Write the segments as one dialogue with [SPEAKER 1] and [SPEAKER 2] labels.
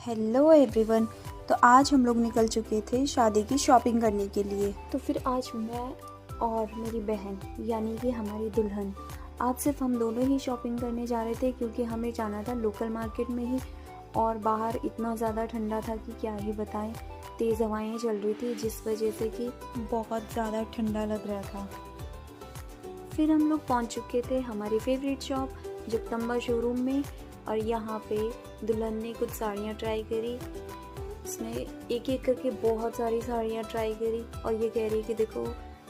[SPEAKER 1] Hello everyone. तो आज हम लोग निकल चुके थे शादी की शॉपिंग करने के लिए। तो फिर आज मैं और मेरी बहन यानी कि हमारी दुल्हन आज सिर्फ हम दोनों ही शॉपिंग करने जा रहे थे, क्योंकि हमें जाना था लोकल मार्केट में ही। और बाहर इतना ज़्यादा ठंडा था कि क्या ही बताएं, तेज़ हवाएं चल रही थी जिस वजह से कि बहुत ज़्यादा ठंडा लग रहा था। फिर हम लोग पहुंच चुके थे हमारी फेवरेट शॉप जगदम्बा शोरूम में। और यहाँ पे दुल्हन ने कुछ साड़ियाँ ट्राई करी। उसने एक एक करके बहुत सारी साड़ियाँ ट्राई करी और ये कह रही कि देखो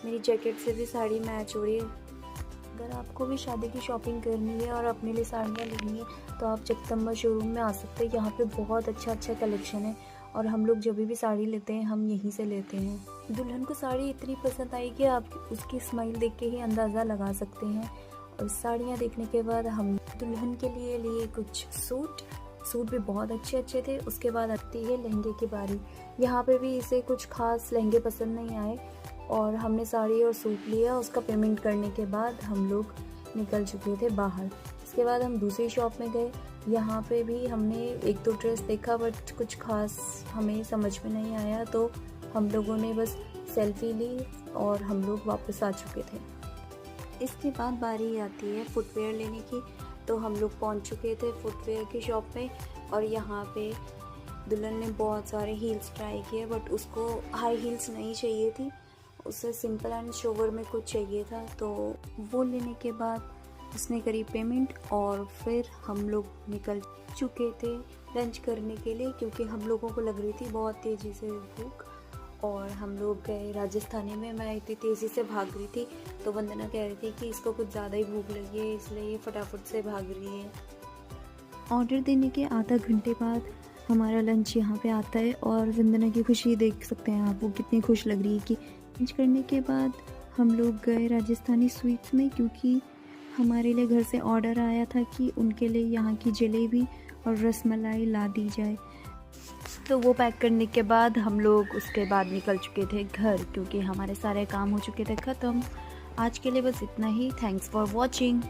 [SPEAKER 1] मेरी जैकेट से भी साड़ी मैच हो रही है। अगर आपको भी शादी की शॉपिंग करनी है और अपने लिए साड़ियाँ लेनी है तो आप जगदम्बा शोरूम में आ सकते हैं। यहाँ पे बहुत अच्छा कलेक्शन है और हम लोग जब भी साड़ी लेते हैं हम यहीं से लेते हैं। दुल्हन को साड़ी इतनी पसंद आई कि आप उसकी स्माइल देख के ही अंदाज़ा लगा सकते हैं। और साड़ियाँ देखने के बाद हम दुल्हन के लिए कुछ सूट भी बहुत अच्छे थे। उसके बाद आती है लहंगे की बारी। यहाँ पे भी इसे कुछ खास लहंगे पसंद नहीं आए और हमने साड़ी और सूट लिया। उसका पेमेंट करने के बाद हम लोग निकल चुके थे बाहर। इसके बाद हम दूसरी शॉप में गए। यहाँ पे भी हमने एक दो ड्रेस देखा बट कुछ खास हमें समझ में नहीं आया, तो हम लोगों ने बस सेल्फी ली और हम लोग वापस आ चुके थे। इसके बाद बारी आती है फुटवेयर लेने की। तो हम लोग पहुंच चुके थे फुटवेयर की शॉप में और यहाँ पे दुल्हन ने बहुत सारे हील्स ट्राई किए बट उसको हाई हील्स नहीं चाहिए थी, उसे सिंपल एंड सोबर में कुछ चाहिए था। तो वो लेने के बाद उसने करी पेमेंट और फिर हम लोग निकल चुके थे लंच करने के लिए, क्योंकि हम लोगों को लग रही थी बहुत तेज़ी से भूख। और हम लोग गए राजस्थानी में। मैं इतनी तेज़ी से भाग रही थी तो वंदना कह रही थी कि इसको कुछ ज़्यादा ही भूख लगी है, इसलिए ये फटाफट से भाग रही है। ऑर्डर देने के आधा घंटे बाद हमारा लंच यहाँ पे आता है और वंदना की खुशी देख सकते हैं आप, वो कितनी खुश लग रही है कि लंच करने के बाद हम लोग गए राजस्थानी स्वीट्स में, क्योंकि हमारे लिए घर से ऑर्डर आया था कि उनके लिए यहाँ की जलेबी और रसमलाई ला दी जाए। तो वो पैक करने के बाद हम लोग उसके बाद निकल चुके थे घर, क्योंकि हमारे सारे काम हो चुके थे ख़त्म। आज के लिए बस इतना ही। Thanks for watching.